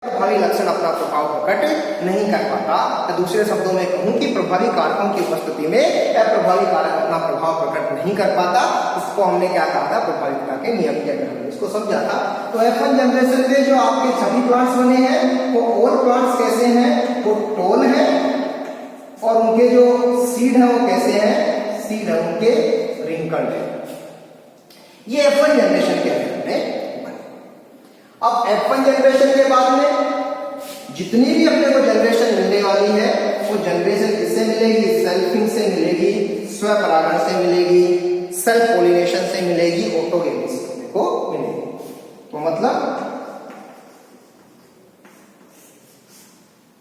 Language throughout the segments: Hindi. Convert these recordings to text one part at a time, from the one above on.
प्रभावी लक्षण अपना प्रभाव प्रकट नहीं कर पाता। तो दूसरे शब्दों में कहूं कि प्रभावी कारकों की उपस्थिति में अप्रभावी कारक अपना प्रभाव प्रकट नहीं कर पाता। इसको हमने क्या कहा था, प्रभाविता के नियम के अंदर इसको समझा था। तो F1 जनरेशन में जो आपके सभी प्लांट्स बने हैं वो ऑल प्लांट्स कैसे हैं, वो टॉल है और उनके जो सीड है वो कैसे हैं, सीड है उनके रिंकल्ड है। ये F1 जनरेशन के अंदर में। अब F1 जनरेशन के बाद में जितनी भी अपने को जनरेशन मिलने वाली है वो जनरेशन किससे मिलेगी, सेल्फिंग से मिलेगी, स्वपरागण से मिलेगी, सेल्फ पोलिनेशन से मिलेगी, ऑटोगेमिस को मिलेगी। तो मतलब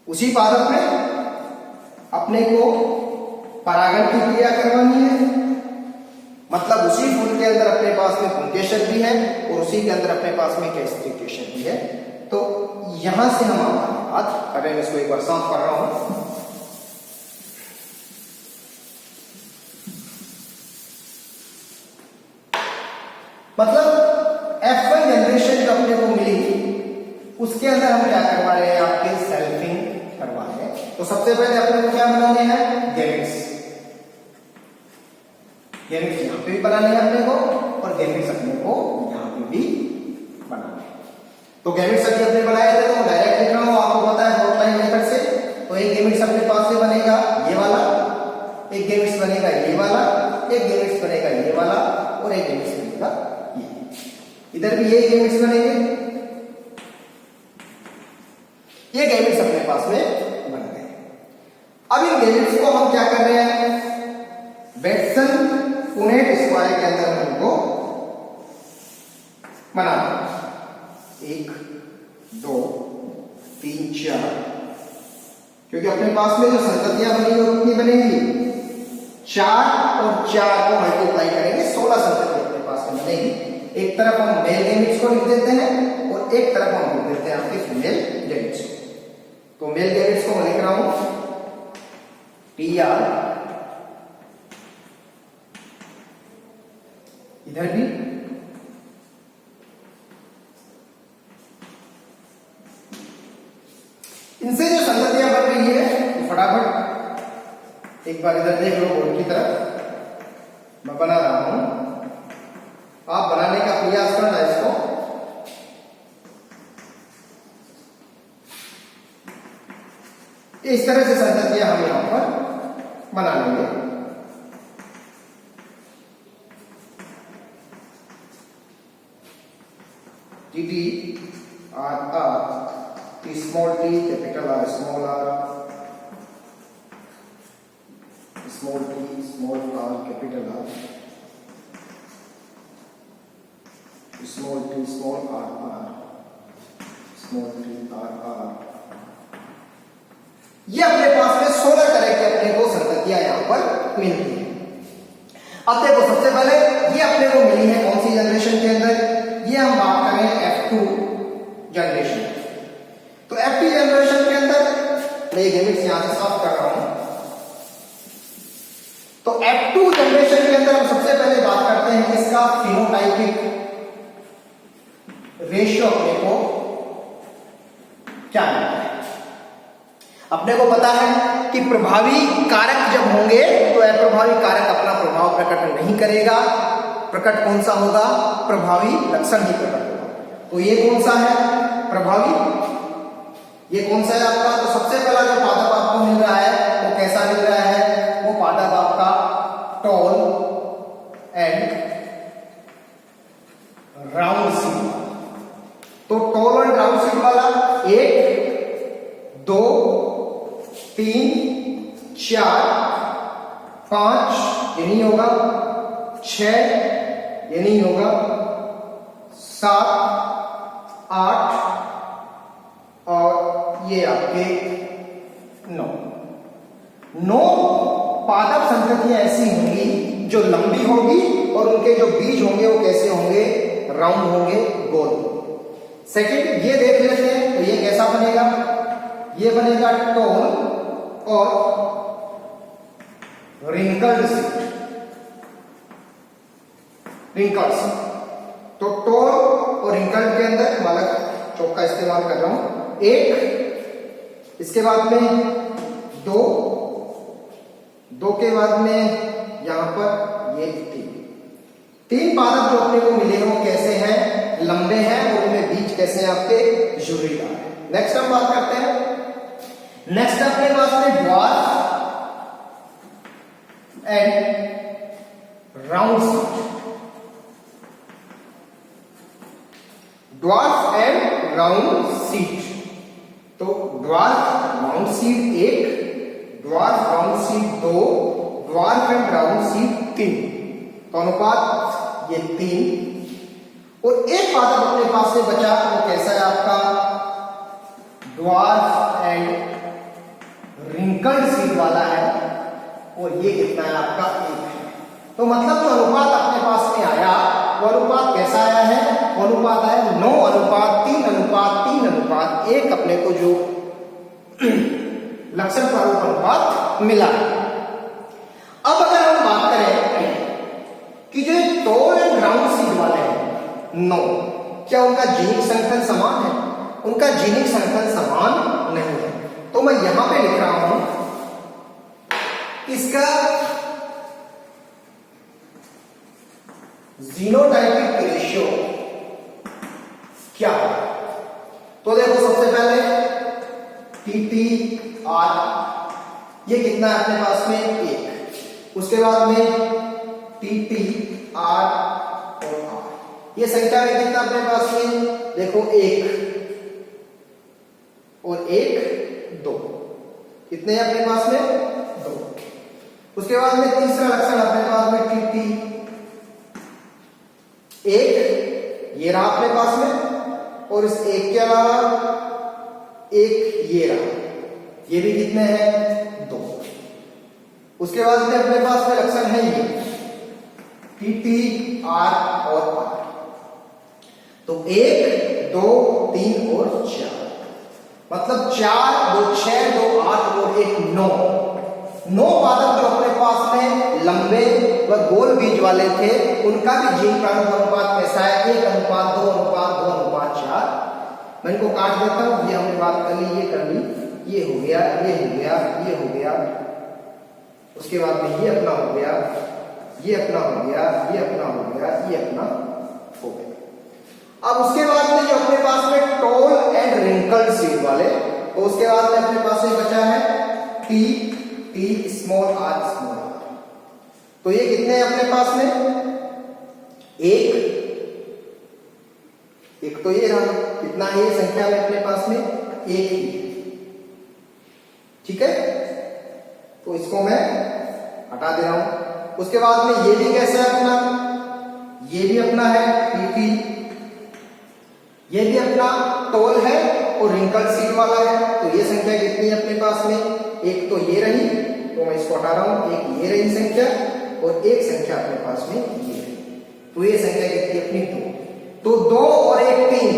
उसी पादप में अपने को परागण की क्रिया करवानी है, मतलब उसी फूल के अंदर अपने पास में पुंकेसर भी है और उसी के अंदर अपने पास में केस्ट्रिकेशन भी है। तो यहां से हम हमारी बात करें, इसको एक बार साफ कर रहा हूं। मतलब F1 जनरेशन जो अपने को मिली उसके अंदर हम क्या करवा रहे हैं, आपके सेल्फिंग करवा रहे हैं। तो सबसे पहले अपने को क्या बनाने हैं, गैमेट्स। गैमेट्स यहां पे भी बनाने हैं अपने को और गैमेट्स अपने को यहां पे भी बनाने हैं। तो गैमेट्स अभी अपने बनाए थे तो डायरेक्ट लिख रहा हूं, आपको पता है डॉट लाइन मेथड से। तो एक गैमेट्स अपने पास से बनेगा ये वाला, एक गैमेट्स बनेगा ये वाला, एक गैमेट्स बनेगा ये वाला और एक गैमेट्स बनेगा ये। इधर भी ये गैमेट्स बनेंगे, ये गैमेट्स अपने पास में बन गए। अब इन गैमेट्स को हम क्या कर रहे हैं, बेटसन पुनेट स्क्वायर के अंदर हमको बनाना 1 2 3 4, क्योंकि अपने पास में जो संततियां बनी वो कितनी बनेगी, 4 और 4 को मल्टीप्लाई करेंगे 16 संततियां अपने पास में बनेगी। एक तरफ हम मेल गैमेट्स को लिख देते हैं और एक तरफ हम लिख देते हैं आपके फीमेल गैमेट्स को। तो मेल गैमेट्स को मैं लिख रहा हूं TR, इधर भी इनसे जो संततियां बन रही है तो फटाफट एक बार इधर देख लो, बोर्ड की तरफ मैं बना रहा हूं, आप बनाने का प्रयास करना इसको। इस तरह से संततियां हम यहां पर बना लेंगे। TT R T small t capital R small r, small t small r capital R, small t small r r, small t r r। ये अपने पास में 16 तरह के अपने को संततियां यहां पर मिलती है। अब देखो सबसे पहले ये अपने को मिली है कौन सी जनरेशन के अंदर, ये हम बात करें F2 जनरेशन। तो F2 जनरेशन के अंदर मैं ये गैमेट्स यहां से साफ कर रहा हूं। तो F2 जनरेशन के अंदर हम सबसे पहले बात करते हैं इसका फिनोटाइपिक रेशियो अपने को क्या मिलता है। अपने को पता है कि प्रभावी कारक जब होंगे तो अप्रभावी कारक अपना प्रभाव प्रकट नहीं करेगा। प्रकट कौन सा होगा, प्रभावी लक्षण ही प्रकट होगा। तो ये कौन सा है प्रभावी, ये कौन सा है आपका। तो सबसे पहला जो पादप आपको मिल रहा है वो कैसा मिल रहा है, वो पादप आपका टॉल एंड राउंड सीड। तो टॉल एंड राउंड सीड वाला 1 2 3 4 5 ये नहीं होगा, 6 ये नहीं होगा, 7 8 और ये आपके 9 पादप संततियां ऐसी होंगी जो लंबी होगी और उनके जो बीज होंगे वो कैसे होंगे, राउंड होंगे, गोल। सेकंड ये देख लेते हैं, तो ये कैसा बनेगा, ये बनेगा टॉल और रिंकल्ड सीड, रिंकल्स। तो टॉल और रिंकल्ड के अंदर मैं अलग चौक का इस्तेमाल कर रहा हूं। 1, इसके बाद में 2, 2 के बाद में यहां पर ये 3 पादप जो अपने को मिले हो कैसे हैं, लंबे हैं, और उनमें बीच कैसे हैं आपके झुर्रीदार है। नेक्स्ट हम बात करते हैं, नेक्स्ट अपने पास में dwarf and round seed. Dwarf and round seed, तो dwarf round seed 1, dwarf round seed 2, dwarf and round seed 3, तो अनुपात ये 3, और एक पादप अपने पास से बचा वो कैसा है आपका ड्वार्फ एंड रिंकल्ड सीड वाला है, और ये कितना है आपका 1 है। तो मतलब जो अनुपात अपने पास में आया वो अनुपात कैसा आया है, वो अनुपात आया 9 अनुपात 3 अनुपात 3 अनुपात 1 अपने को जो लक्षण प्रारूप अनुपात मिला। अब अगर हम बात करें कि जो टॉल एंड राउंड सीड वाले हैं 9, क्या उनका जीनिक संगठन समान है? उनका जीनिक संगठन समान नहीं है। तो मैं यहां पे लिख रहा हूं इसका जीनोटाइपिक रेशियो क्या है। तो देखो सबसे पहले TTR ये कितना है अपने पास में 1, उसके बाद में TTR और R, ये संख्या में कितना अपने पास में देखो 1 और 1 2, कितने हैं अपने पास में 2। उसके बाद में तीसरा लक्षण अपने पास में TT 1 ये रहा अपने पास में, और इस 1 के अलावा 1 ये रहा, ये भी कितने हैं 2। उसके बाद में अपने पास में लक्षण है ये TTR और R, तो 1 2 3 और 4, मतलब 4 2 6 2 8 और 1 9 पादप जो अपने पास में लंबे व गोल बीज वाले थे उनका भी जीन प्रारूप अनुपात कैसा है 1 अनुपात 2 अनुपात 2 अनुपात 4। मैं इनको काट देता हूं, ये हमने बात कर ली, ये कर ली, ये हो गया, ये हो गया, ये हो गया, उसके बाद में ये अपना हो गया, ये अपना हो गया, ये अपना हो गया, ये अपना हो गया। अब उसके बाद में जो अपने पास में टॉल एंड रिंकल्ड सीड वाले, तो उसके बाद में अपने पास में बचा है T small r small r, तो ये कितने हैं अपने पास में 1 तो ये रहा, कितना है ये संख्या में अपने पास में 1 ही, ठीक है। तो इसको मैं हटा दे रहा हूं। उसके बाद में ये भी कैसा है अपना, ये भी अपना है TT, ये भी अपना टॉल है और रिंकल सीड वाला है, तो ये संख्या कितनी है अपने पास में 1 तो ये रही, तो मैं इसको हटा रहा हूं, 1 ये रही संख्या और 1 संख्या अपने पास में ये रही, तो ये संख्या कितनी अपनी 2, तो 2 और 1 3,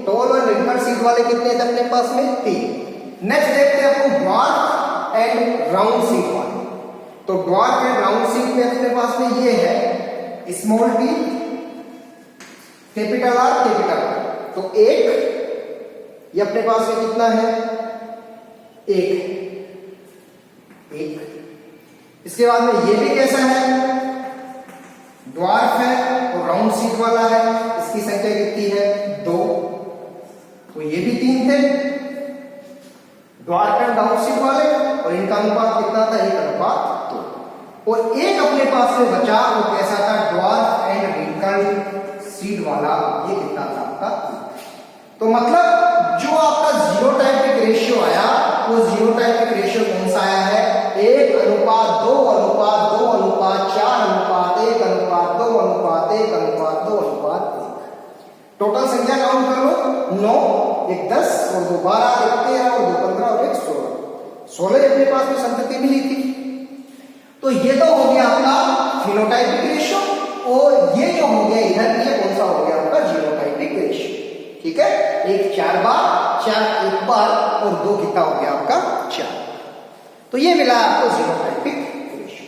टॉल और रिंकल सीड वाले कितने थे अपने पास में 3। नेक्स्ट देखते हैं अपन ड्वार्फ एंड राउंड सीड वाले, तो ड्वार्फ एंड राउंड सीड में अपने पास में ये है small t capital R capital R, तो 1 ये अपने पास में कितना है 1। इसके बाद में ये भी कैसा है ड्वार्फ है और राउंड सीड वाला है, इसकी संख्या कितनी है 2, तो ये भी 3 थे ड्वार्फ एंड राउंड सीड वाले, और इनका अनुपात कितना था 1 अनुपात 2, और एक अपने पास में बचा वो कैसा था ड्वार्फ एंड रिंकल्ड सीड वाला, ये कितना था आपका। तो मतलब जो आपका जीनोटाइपिक रेशियो आया वो जीनोटाइपिक रेशियो कौन सा आया है 1 अनुपात 2 अनुपात 2 अनुपात 4 अनुपात 1 अनुपात 2 अनुपात 1 अनुपात 2 अनुपात 1। टोटल संख्या काउंट कर लो 9 1 10 और 2 12 1 13 और 2 15 और 1 16 अपने पास में संतति मिली थी। तो ये तो हो गया आपका फिनोटाइपिक रेशियो, और ये जो हो गया इधर ये कौन सा हो गया आपका जीनोटाइपिक रेशियो, ठीक है। 1 4 बार 4 1 बार और 2 कितना हो गया आपका 4, तो ये मिला आपको जीनोटाइपिक रेशियो।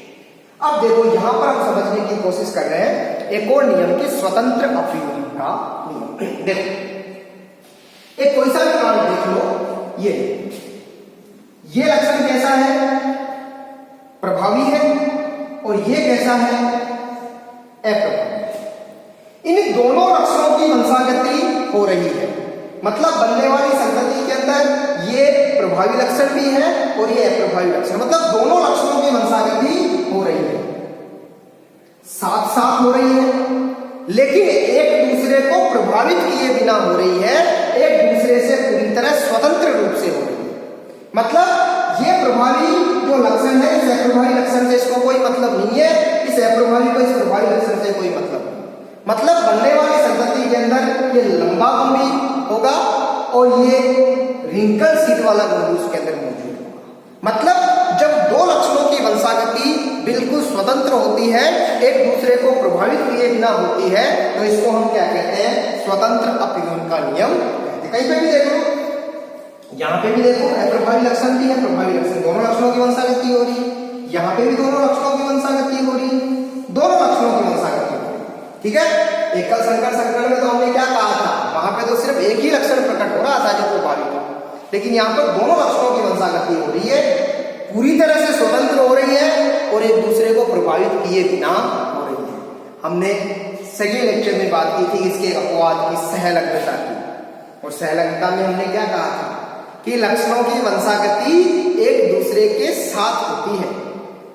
अब देखो यहां पर हम समझने की कोशिश कर रहे हैं एक और नियम के स्वतंत्र अपव्यय का नियम। देखो एक कोई सा भी प्लांट देख लो, ये लक्षण कैसा है? प्रभावी है, और ये कैसा है? अप्रभावी। इन दोनों लक्षणों की वंशागति हो रही है, मतलब बनने वाली संतति के अंदर ये प्रभावी लक्षण भी है और ये अप्रभावी लक्षण, मतलब दोनों लक्षणों की वंशागति हो रही है, साथ साथ हो रही है, लेकिन एक दूसरे को प्रभावित किए बिना हो रही है, एक दूसरे से पूरी तरह स्वतंत्र रूप से हो रही है। मतलब ये प्रभावी जो लक्षण है, इस अप्रभावी लक्षण से इसको कोई मतलब नहीं है, इस अप्रभावी को इस प्रभावी लक्षण से कोई मतलब नहीं। मतलब बनने वाली संतति के अंदर ये लंबा गुण भी होगा और ये रिंकल सीट वाला गुण भी उसके अंदर मौजूद होगा। मतलब जब दो लक्षणों की वंशागति बिल्कुल स्वतंत्र होती है, एक दूसरे को प्रभावित किए बिना होती है, तो इसको हम क्या कहते हैं? स्वतंत्र अपयूहन का नियम कहते हैं। कहीं पे भी देखो, यहाँ पे भी देखो अप्रभावी लक्षण भी है, प्रभावी लक्षण, दोनों लक्षणों की वंशागति हो रही है। यहाँ पे भी दोनों लक्षणों की वंशागति हो रही है, दोनों लक्षणों की वंशागति हो रही है। ठीक है, एकल संकर संकरण में तो हमने क्या कहा था? वहां पे तो सिर्फ एक ही लक्षण प्रकट हो रहा था जो प्रभावी था, लेकिन यहाँ पर दोनों लक्षणों की वंशागति हो रही है, पूरी तरह से स्वतंत्र हो रही है और एक दूसरे को प्रभावित किए बिना हो रही है। हमने सेकेंड लेक्चर में बात की थी इसके अपवाद की, सहलग्नता की, और सहलग्नता में हमने क्या कहा था कि लक्षणों की वंशागति एक दूसरे के साथ होती है,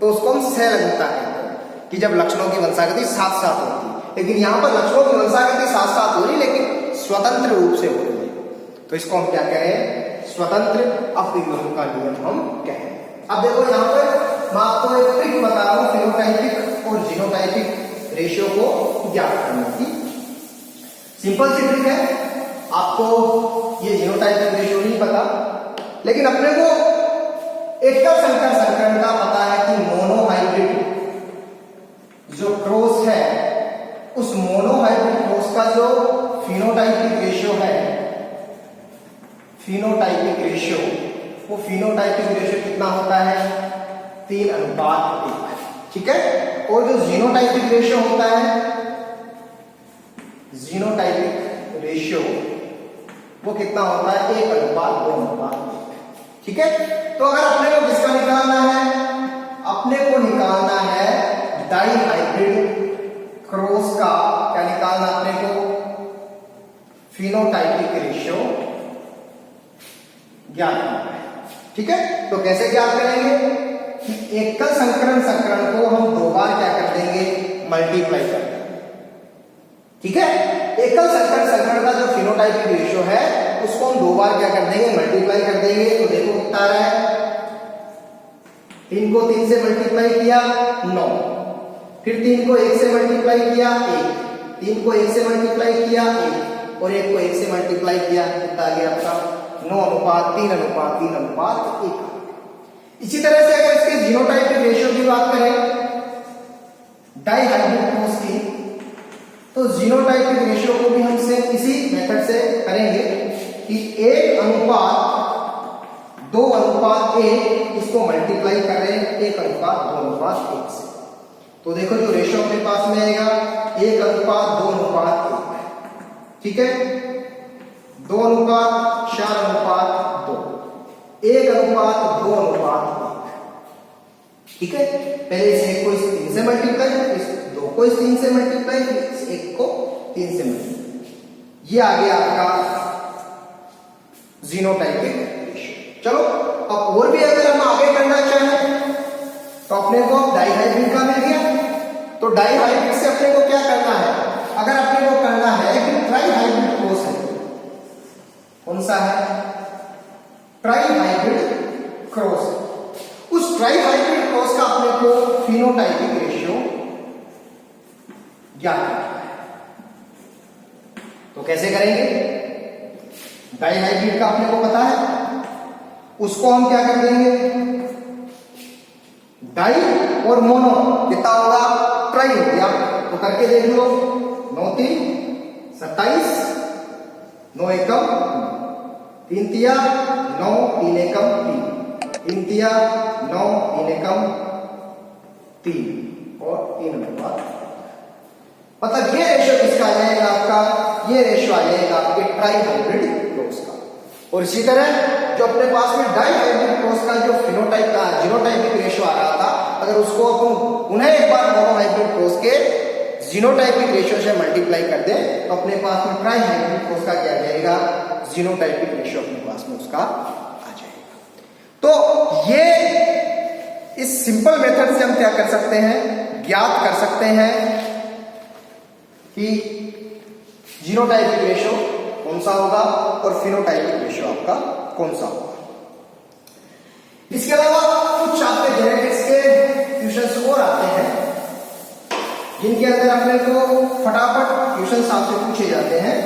तो उसको हम सहलग्नता कहते हैं कि जब लक्षणों की वंशागति साथ साथ होती है। लेकिन यहाँ पर लक्षणों की वंशागति साथ साथ हो रही, लेकिन स्वतंत्र रूप से हो रही है, तो इसको हम क्या कहें? स्वतंत्र अपयूहन का नियम हम कहें। अब देखो यहाँ पर मैं आपको एक ट्रिक बता रहा हूँ फिनोटाइपिक और जीनोटाइपिक रेशियो को ज्ञात करने की। सिंपल सी ट्रिक है, आपको ये जीनोटाइपिक रेशियो नहीं पता, लेकिन अपने को एकल संकर संकरण का पता है कि मोनोहाइब्रिड जो क्रॉस है, उस मोनोहाइब्रिड क्रॉस का जो फिनोटाइपिक रेशियो है, फिनोटाइपिक रेशियो, वो फिनोटाइपिक रेशियो कितना होता है? 3:1। ठीक है, और जो जीनोटाइपिक रेशियो होता है, जीनोटाइपिक रेशियो वो कितना होता है? 1:2:1। ठीक है, तो अगर अपने को किसका निकालना है? अपने को निकालना है डाइहाइब्रिड क्रॉस का, क्या निकालना अपने को? फिनोटाइपिक रेशियो ज्ञात करना है। ठीक है, तो कैसे ज्ञात करेंगे कि एकल संकरण संकरण को हम दो बार क्या कर देंगे? मल्टीप्लाई कर देंगे। ठीक है, एकल संकरण संकरण का जो फिनोटाइपिक रेशियो है उसको हम दो बार क्या कर देंगे? मल्टीप्लाई कर देंगे। तो देखो कितना आ रहा है? 3 को 3 से मल्टीप्लाई किया 9, फिर 3 को 1 से मल्टीप्लाई किया 1, 3 को 1 से मल्टीप्लाई किया 1, और 1 को 1 से मल्टीप्लाई किया, कितना आ गया आपका? 9:3:3:1। इसी तरह से अगर इसके जीनोटाइपिक रेशियो की बात करें, डाइहाइब्रिड क्रॉस की, तो जीनोटाइपिक रेशियो को भी हम इसी मेथड से करेंगे कि 1:2:1, इसको मल्टीप्लाई कर रहे हैं 1:2:1 से। तो देखो जो रेशियो अपने पास में आएगा 1:2:1। ठीक है, 2:4:2, 1:2:1। ठीक है, पहले इस 1 को इस 3 से मल्टीप्लाई, इस 2 को इस 3 से मल्टीप्लाई, इस 1 को 3 से मल्टीप्लाई। ये आ गया आपका जीनोटाइपिक रेशियो। चलो अब और भी अगर हम आगे करना चाहें तो अपने को डाइहाइब्रिड का मिल गया, तो डाइहाइब्रिड से अपने को क्या करना है? अगर अपने को करना है कि ट्राइहाइब्रिड क्रॉस है, कौन सा है? ट्राइहाइब्रिड क्रॉस। उस ट्राइहाइब्रिड क्रॉस का अपने को फिनोटाइपिक रेशियो ज्ञात करना है। तो कैसे करेंगे? डाइहाइब्रिड का अपने को पता है, उसको हम क्या कर देंगे? डाई और मोनो कितना होगा? ट्राई हो गया, तो करके देख लो। 9×3 27, 9×1 3×3 9, 3×1 3, 3×3 9, 3×1 3 और 3:1। मतलब ये रेशियो किसका आ जाएगा आपका? ये रेशियो आ जाएगा आपके ट्राइहाइब्रिड क्रॉस का। और इसी तरह जो अपने पास में डाई हाइब्रिड क्रॉस का जो फिनोटाइप का जीनोटाइपिक रेशियो आ रहा था, अगर उसको अपन पुनः एक बार मोनो हाइब्रिड क्रॉस के जीनोटाइपिक रेशियो से मल्टीप्लाई कर दें तो अपने पास में ट्राई हाइब्रिड क्रॉस का क्या आ जाएगा, जीनोटाइपिक रेशियो अपने पास में उसका आ जाएगा। तो ये इस सिंपल मेथड से हम क्या कर सकते हैं, ज्ञात कर सकते हैं कि जीनोटाइपिक रेशियो कौन सा होगा और फिनोटाइपिक रेशियो आपका कौन सा होगा। इसके अलावा कुछ आपके जेनेटिक्स के क्वेश्चंस और आते हैं जिनके अंदर अपने को फटाफट क्वेश्चंस आपसे पूछे जाते हैं,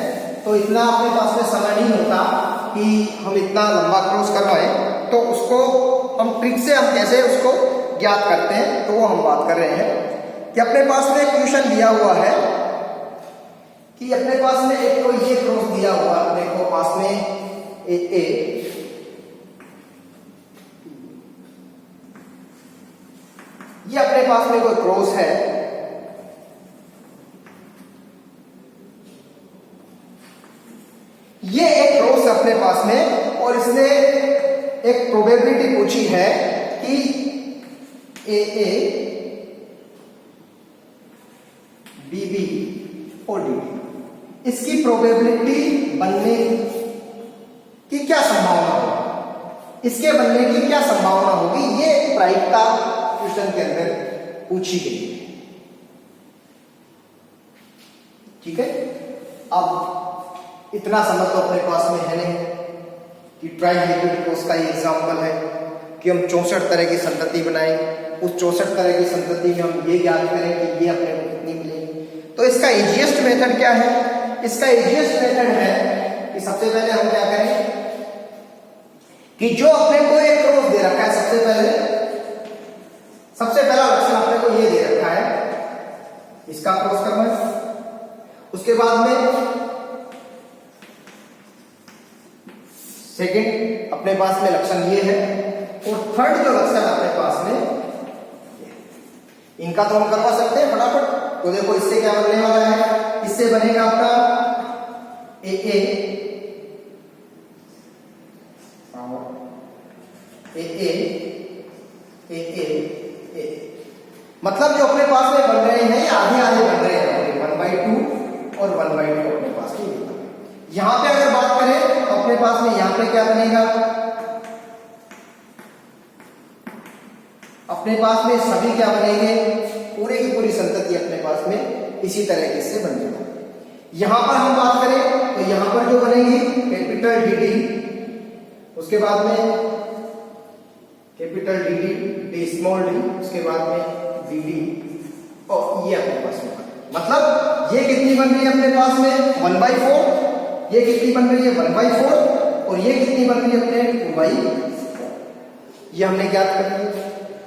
तो इतना अपने पास में समय नहीं होता कि हम इतना लंबा क्रॉस करवाएं, तो उसको हम ट्रिक से हम कैसे उसको ज्ञात करते हैं, तो वो हम बात कर रहे हैं कि अपने पास में क्वेश्चन दिया हुआ है कि अपने पास में एक तो ये क्रॉस दिया हुआ है अपने को पास में ए ये अपने पास में कोई क्रॉस है, ये एक क्रॉस अपने पास में, और इसने एक प्रोबेबिलिटी पूछी है कि ए बी और डी, इसकी प्रोबेबिलिटी बनने की क्या संभावना होगी, इसके बनने की क्या संभावना होगी, ये प्रायिकता क्वेश्चन के अंदर पूछी गई है। ठीक है, अब इतना समझ तो अपने पास में है नहीं कि ट्राई हाइब्रिड क्रॉस का ये एग्जाम्पल है कि हम 64 तरह की संतति बनाएं, उस 64 तरह की संतति में हम ये ज्ञात करें कि ये अपने को कितनी मिलेगी। तो इसका इजीएस्ट मेथड क्या है, इसका इजीएस्ट मेथड है कि सबसे पहले हम क्या करें कि जो अपने को एक क्रॉस दे रखा है, सबसे पहला लक्षण अपने को ये दे रखा है, इसका क्रॉस करना, उसके बाद में सेकंड अपने पास में लक्षण ये है, और थर्ड जो लक्षण अपने पास में इनका तो हम करवा सकते हैं फटाफट। तो देखो इससे क्या बनने वाला है, इससे बनेगा आपका ए मतलब जो अपने पास में बन रहे हैं ये आधे आधे बन रहे हैं, 1/2 और 1/2 अपने पास में। यहां पे अगर बात करें तो अपने पास में यहां पे क्या बनेगा, अपने पास में सभी क्या बनेंगे, पूरे की पूरी संतति अपने पास में इसी तरीके से बनेगा। यहां पर हम बात करें तो यहां पर जो बनेगी कैपिटल डी, उसके बाद में कैपिटल डी स्मॉल डी, उसके बाद में डी, और ये अपने पास में, मतलब ये कितनी बन रही है अपने पास में 1/4, ये कितनी बन रही है 1/4, और ये कितनी बन रही है अपने 2/4, ये हमने ज्ञात कर लिया।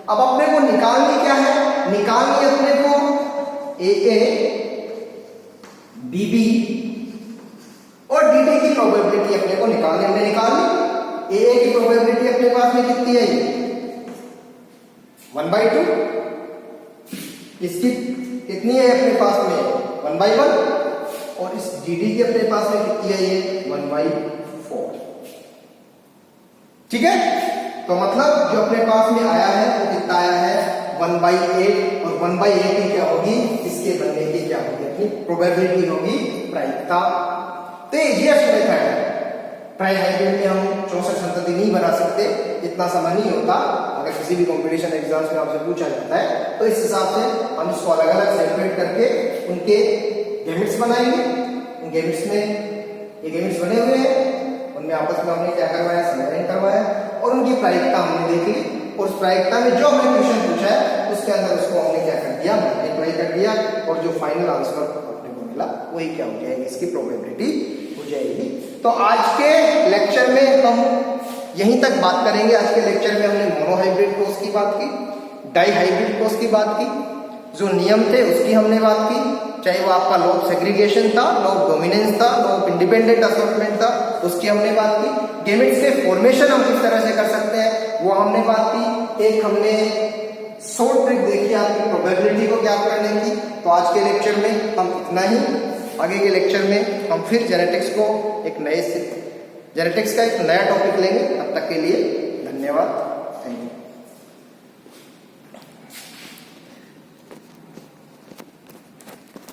अब अपने को निकालनी क्या है, निकालनी अपने को ए बी और डी की प्रोबेबिलिटी अपने को निकालनी, हमने निकाल ली। ए की प्रोबेबिलिटी अपने पास में कितनी है 1/2, इसकी कितनी है अपने पास में 1/1, और इस डी की अपने पास में कितनी है ये 1/4। ठीक है, तो मतलब जो अपने पास में आया है वो कितना आया है 1/8, और 1/8 की क्या होगी, इसके बनने की क्या होगी अपनी प्रोबेबिलिटी होगी, प्रायिकता। तो ये मेथड है, ट्राई हाइब्रिड में हम 64 संतति नहीं बना सकते, इतना समय नहीं होता। अगर किसी भी कंपटीशन एग्जाम्स में आपसे पूछा जाता है तो इस हिसाब से हम इसको अलग अलग सेपरेट करके उनके गेमिट्स बनाएंगे। उन गेमिट्स में ये गेमिट्स बने हुए हैं, उनमें आपस में हमने क्या करवाया, समराइज करवाया, और उनकी प्रायिकता हमने देख ली, और उस प्रायिकता में जो हमने क्वेश्चन पूछा है उसके अंदर उसको हमने क्या कर दिया, मल्टीप्लाई कर दिया, और जो फाइनल आंसर अपने को मिला वही क्या हो जाएगी, इसकी प्रोबेबिलिटी हो जाएगी। तो आज के लेक्चर में हम यहीं तक बात करेंगे। आज के लेक्चर में हमने मोनोहाइब्रिड क्रॉस की बात की, डाई हाइब्रिड क्रॉस की बात की, जो नियम थे उसकी हमने बात की, चाहे वो आपका लॉ ऑफ सेग्रीगेशन था, लॉ ऑफ डोमिनेंस था, लॉ ऑफ इंडिपेंडेंट असॉर्टमेंट था, उसकी हमने बात की। गेमिट्स के फॉर्मेशन हम किस तरह से कर सकते हैं वो हमने बात की। एक हमने शॉर्ट ट्रिक देखी आपकी प्रोबेबिलिटी को ज्ञात करने की। तो आज के लेक्चर में हम इतना ही, आगे के लेक्चर में हम फिर जेनेटिक्स को एक नए जेनेटिक्स का एक नया टॉपिक लेंगे, तब तक के लिए